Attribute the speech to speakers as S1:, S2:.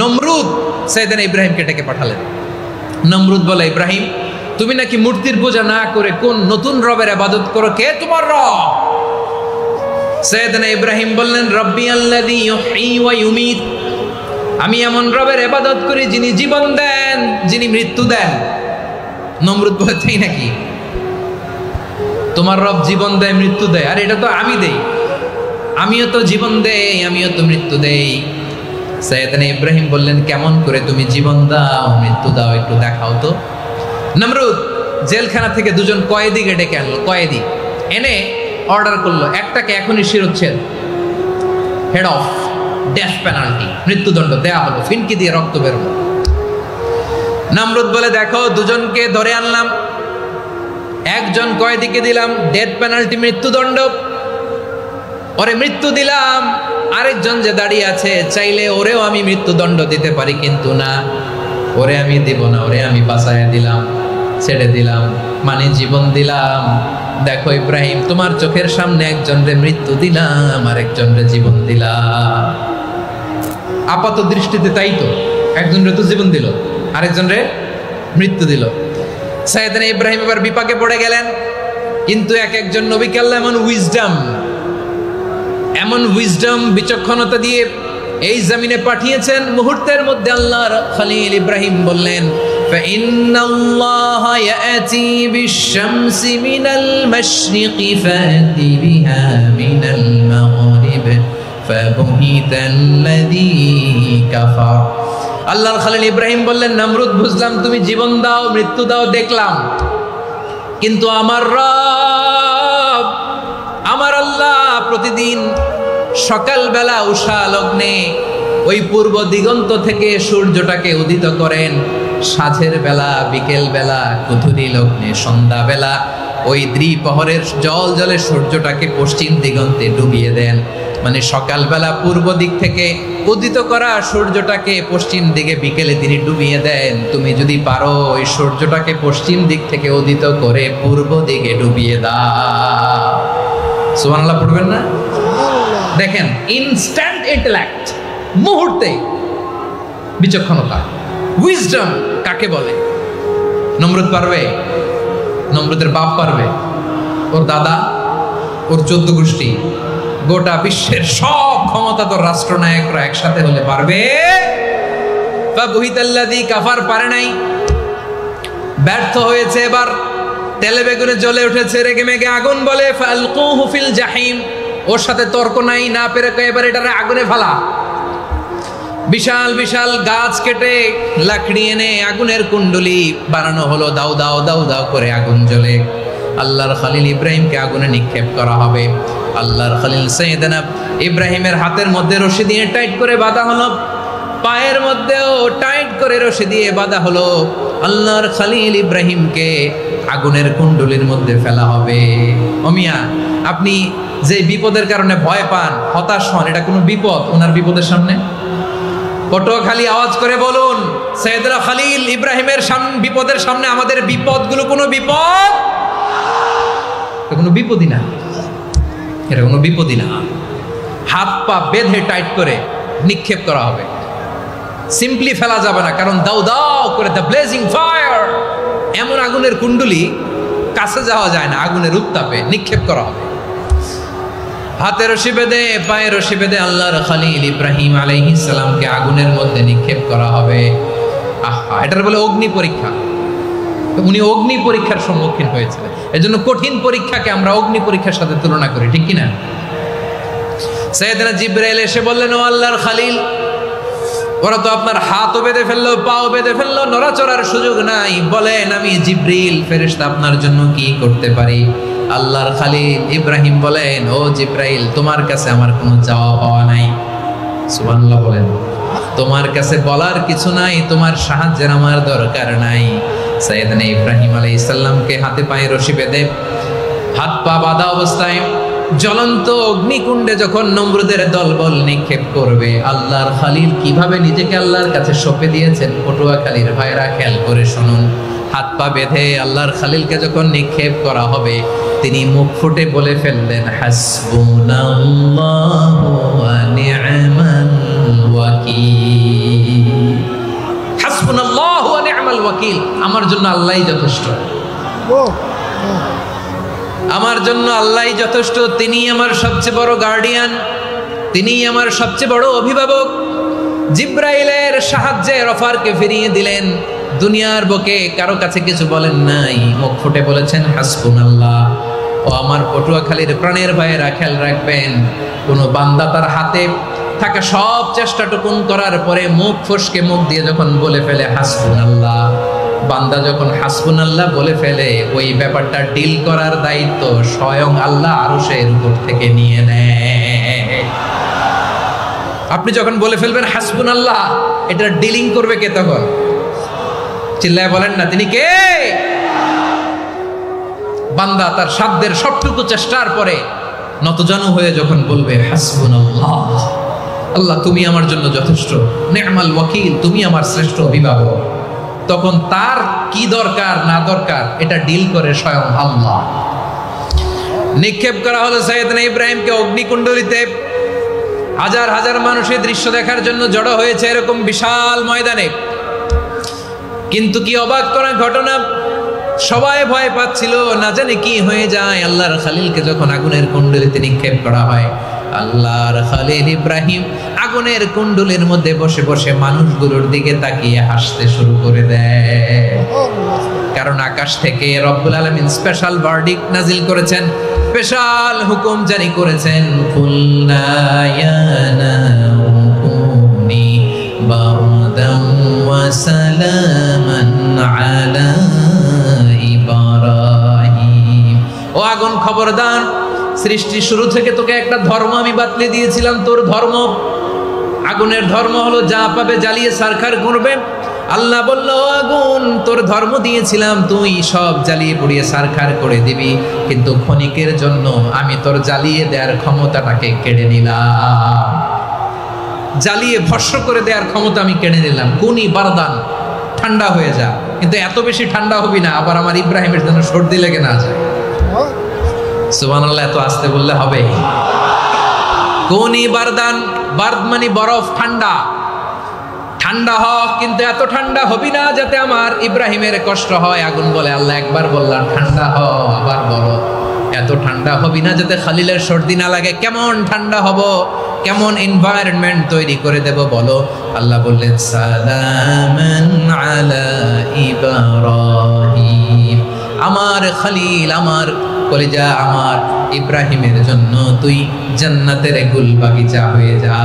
S1: নমরুদ সাইয়েদনা ইব্রাহিমকে ডেকে পাঠালেন। নমরুদ বলে, ইব্রাহিম তুমি নাকি মূর্তির পূজা না করে কোন নতুন রবের ইবাদত করো, কে তোমার রব? সাইয়েদনা ইব্রাহিম বললেন, রব্বি আল্লাযী ইউহয়ী ওয়া ইউমীত, আমি এমন রবের ইবাদত করি যিনি জীবন দেন, যিনি মৃত্যু দেন। নমরুদ বলে, তাই নাকি? তোমার রব জীবন দেয় মৃত্যু দেয়, আর এটা তো আমি দেই, আমিও তো জীবন দেই, আমিও তো মৃত্যু দেই। সাইয়েদনা ইব্রাহিম বললেন, কেমন করে তুমি জীবন দাও মৃত্যু দাও, একটু দেখাও তো। নমরুদ জেলখানা থেকে দুজন কয়েদিকে ডেকে আনলো, কয়েদি এনে অর্ডার করলো, একটাকে এখনই শিরোচ্ছেদ, হেড অফ, ডেথ পেনাল্টি, মৃত্যুদণ্ড দেয়া হলো, ফিনকি দিয়ে রক্ত বেরোলো। নমরুদ বলে, দেখো দুজনকে ধরে আনলাম, একজন কয়েদিকে দিলাম ডেথ পেনাল্টি, মৃত্যুদণ্ড, ওরে মৃত্যু দিলাম। আরেকজন যে দাঁড়িয়ে আছে, চাইলে ওরেও আমি মৃত্যুদণ্ড দিতে পারি, কিন্তু না, ওরে আমি দিব না, ওরে আমি বাঁচাইয়া দিলাম, ছেড়ে দিলাম, মানে জীবন দিলাম। দেখো ইব্রাহিম, তোমার চোখের সামনে একজনরে মৃত্যু দিলাম, আরেকজনরে জীবন দিলাম। আপাত দৃষ্টিতে তাই তো, একজনরে তো জীবন দিল, আরেকজনরে মৃত্যু দিল। সাইয়েদনা ইব্রাহিম এবার বিপাকে পড়ে গেলেন, কিন্তু এক একজন নবীকে আল্লাহ এমন উইজডম বিচক্ষণতা দিয়ে এই জমিনে পাঠিয়েছেন, মুহূর্তের মধ্যে আল্লাহর খলিল ইব্রাহিম বললেন, ফাইন্নাল্লাহা ইয়াতি বিশ-শামসি মিনাল মাশরিকি ফাতি বিহা মিনাল মাগরিব ফাবুহিতাল্লাযী কাফার। আল্লাহর খলিল ইব্রাহিম বললেন, নমরুদ বুঝলাম তুমি জীবন দাও মৃত্যু দাও দেখলাম, কিন্তু আমার রব, আমার আল্লাহ প্রতিদিন সকালবেলা উষা লগ্নে ওই পূর্ব দিগন্ত থেকে সূর্যটাকে উদিত করেন, সাঁঝের বেলা, বিকেল বেলা, কুথুরি লগ্নে, সন্ধ্যা বেলা ওই দ্বিপ্রহরের জল জলে সূর্যটাকে পশ্চিম দিগন্তে ডুবিয়ে দেন। মানে সকালবেলা পূর্ব দিক থেকে উদিত করা সূর্যটাকে পশ্চিম দিকে বিকেলে তিনি ডুবিয়ে দেন। তুমি যদি পারো ওই সূর্যটাকে পশ্চিম দিক থেকে উদিত করে পূর্ব দিকে ডুবিয়ে দাও। সুবহানাল্লাহ পড়বেন না? দেখেন, ইনস্ট্যান্ট ইন্টেলেক্ট, মুহূর্তে বিচক্ষণতা, উইজডম কাকে বলে? নমরুদ পারবে? নমরুদের বাপ পারবে? ওর দাদা, ওর 14 গোষ্ঠী, গোটা বিশ্বের সব ক্ষমতাধর রাষ্ট্রনায়করা একসাথে হলে পারবে? ফাবুহিতাল্লাযী কাফার পারে নাই, ব্যর্থ হয়েছে। এবার তেলে বেগুনে জ্বলে উঠেছে, রেগে মেগে আগুন বলে, ফালকুহু ফিল জাহিম, ওর সাথে তর্ক নাই, না পেরে এবার এটারে আগুনে ফেলা। বিশাল বিশাল গাছ কেটে লাকড়ি এনে আগুনের কুণ্ডলি বানানো হলো, দাও দাও দাও দাও করে আগুন জ্বলে। আল্লাহর খলিল ইব্রাহিমকে আগুনে নিক্ষেপ করা হবে। আল্লাহর খলিল সাইয়েদনা ইব্রাহিমের হাতের মধ্যে রশি দিয়ে টাইট করে বাঁধা হলো, পায়ের মধ্যেও টাইট করে রশি দিয়ে বাঁধা হলো। আল্লাহর খলিল ইব্রাহিমকে আগুনের কুণ্ডলির মধ্যে ফেলা হবে। ওমিয়া, আপনি যে বিপদের কারণে ভয় পান, হতাশ হন, এটা কোনো বিপদ ওনার বিপদের সামনে? পটুয়াখালী আওয়াজ করে বলুন, সাইয়েদনা খলিল ইব্রাহিমের বিপদের সামনে আমাদের বিপদগুলো কোনো বিপদ? কোনো বিপদই না, এটা কোনো বিপদই না। হাত পা বেঁধে টাইট করে নিক্ষেপ করা হবে, সিম্পলি ফেলা যাবে না, কারণ দাও দাও করে দ্য ব্লেজিং ফায়ার, এমন আগুনের কুণ্ডলি, কাছে যাওয়া যায় না, আগুনের উত্তাপে নিক্ষেপ করা হবে। হাতে রশি বেঁধে, পায়ে রশি বেঁধে আল্লাহর খলিল ইব্রাহিম আলাইহিস সালামকে আগুনের মধ্যে নিক্ষেপ করা হবে। আহা, এটার বলে অগ্নি পরীক্ষা। উনি অগ্নি পরীক্ষার সম্মুখীন হয়েছিলেন, এজন্য কঠিন পরীক্ষাকে আমরা অগ্নি পরীক্ষার সাথে তুলনা করি, ঠিক কিনা? সাইয়েদনা জিবরাইল এসে বললেন, ও আল্লাহর খলিল, ওরা তো আপনার হাতও বেঁধে ফেললো, পাও বেঁধে ফেললো, নড়াচড়ার সুযোগ নাই, বলেন আমি জিবরিল ফেরেশতা আপনার জন্য কি করতে পারি? আল্লাহর খলিল ইব্রাহিম বলেন, ও জিবরাইল, তোমার কাছে আমার কোনো চাওয়া পাওয়া নাই। সুবহানাল্লাহ বলেন, তোমার কাছে বলার কিছু নাই, তোমার সাহায্যের আমার দরকার নাই। সাইয়েদনা ইব্রাহিম আলাইহিস সালামকে হাতে পায়ে রশি বেঁধে, হাত পা বাঁধা অবস্থায় জ্বলন্ত অগ্নিকুণ্ডে যখন নমরুদের দলবল নিক্ষেপ করবে, আল্লাহর খলিল কিভাবে নিজেকে আল্লাহর কাছে সঁপে দিয়েছেন, পটুয়াখালীর ভাইরা খেয়াল করে শুনুন। হাত পা বেঁধে আল্লাহর খলিলকে যখন নিক্ষেপ করা হবে, তিনি মুখ ফুটে বলে ফেললেন, হাসবুনাল্লাহু ওয়া নি'মাল ওয়াকিল। ওয়াকিল, আমার জন্য আল্লাহই যথেষ্ট, আমার জন্য আল্লাহই যথেষ্ট। তিনি আমার সবচেয়ে বড় গার্ডিয়ান, তিনি আমার সবচেয়ে বড় অভিভাবক। জিব্রাইলের সাহায্যে রফারকে ফিরিয়ে দিলেন। দুনিয়ার বুকে কারো কাছে কিছু বলেন নাই, মুখ ফুটে বলেছেন হাসবুনাল্লাহ। ও আমার পটুয়াখালীর প্রাণের ভাইয়েরা, খেয়াল রাখবেন, কোন বান্দা তার হাতে থাকা সব চেষ্টাটুকুন করার পরে মুখ ফসকে মুখ দিয়ে যখন বলে ফেলে হাসবুনাল্লাহ, বান্দা যখন হাসবুনাল্লাহ বলে ফেলে, ওই ব্যাপারটা ডিল করার দায়িত্ব স্বয়ং আল্লাহ আরশের উপর থেকে নিয়ে নেয়। আপনি যখন বলে ফেলবেন হাসবুনাল্লাহ, এটা ডিলিং করবে কে তখন? চিল্লায় বলেন না, তিনি কে? বান্দা তার সাধ্যের সবটুকু চেষ্টার পরে নতজানু হয়ে যখন বলবে হাসবুনাল্লাহ, আল্লাহ তুমি আমার জন্য যথেষ্ট, নি'মাল ওয়াকিল, তুমি আমার শ্রেষ্ঠ অভিভাবক, তখন তার কি দরকার না দরকার এটা ডিল করে স্বয়ং আল্লাহ। নিক্ষেপ করা হলো সাইয়েদনা ইব্রাহিমকে অগ্নিকুণ্ডলিতে। হাজার হাজার মানুষের দৃশ্য দেখার জন্য জড়ো হয়েছে এরকম বিশাল ময়দানে। কিন্তু কি অবাক করা ঘটনা, সবাই ভয় পাচ্ছিল, না জানে কি হয়ে যায়। আল্লাহর খালিলকে যখন আগুনের কুণ্ডলিতে নিক্ষেপ করা হয়, আল্লাহর খালিল ইব্রাহিম আগুনের কুণ্ডলের মধ্যে বসে বসে মানুষগুলোর দিকে তাকিয়ে হাসতে শুরু করে দেয়। কারণ আকাশ থেকে রব্বুল আলামিন স্পেশাল ভার্ডিক্ট নাজিল করেছেন, স্পেশাল হুকুম জারি করেছেন, কুলনা ইয়া নারু কুনি বারদান ওয়া সালামান আলা ইব্রাহিম। ও আগুন খবরদার, সৃষ্টি শুরু থেকে তোকে একটা ধর্ম আমি বাতলে দিয়েছিলাম, তোর ধর্ম, আগুনের ধর্ম হলো যা পাবে জ্বালিয়ে সারখার করবে। আল্লাহ বলল, আগুন তোর ধর্ম দিয়েছিলাম, তুই সব জ্বালিয়ে পুড়িয়ে সারখার করে দিবি, কিন্তু ক্ষণিকের জন্য আমি তোর জ্বালিয়ে দেওয়ার ক্ষমতাটাকে কেড়ে নিলাম, জ্বালিয়ে ভস্ম করে দেওয়ার ক্ষমতা আমি কেড়ে নিলাম। কুনি বারদান, ঠান্ডা হয়ে যা, কিন্তু এত বেশি ঠান্ডা হবি না আবার আমার ইব্রাহিমের জন্য সর্দি লেগে না যায়। সুবহানাল্লাহ, এত আস্তে বললে হবে? কুনি বারদান, বারদ মানে বরফ, ঠান্ডা, ঠান্ডা হ, কিন্তু এত ঠান্ডা হবি না যাতে আমার ইব্রাহিমের কষ্ট হয়। আগুন বলে, আল্লাহ একবার বললাম ঠান্ডা হ, আবার বলো এত ঠান্ডা হবি না যাতে খালিলের সর্দি না লাগে। কেমন ঠান্ডা হব, কেমন এনভায়রনমেন্ট তৈরি করে দেব বলো? আল্লাহ বললেন, সালামান আলা ইব্রাহিম, আমার খালিল, আমার কলিজা, আমার ইব্রাহিমের জন্য তুই জান্নাতের গুল বাগিচা হয়ে যা।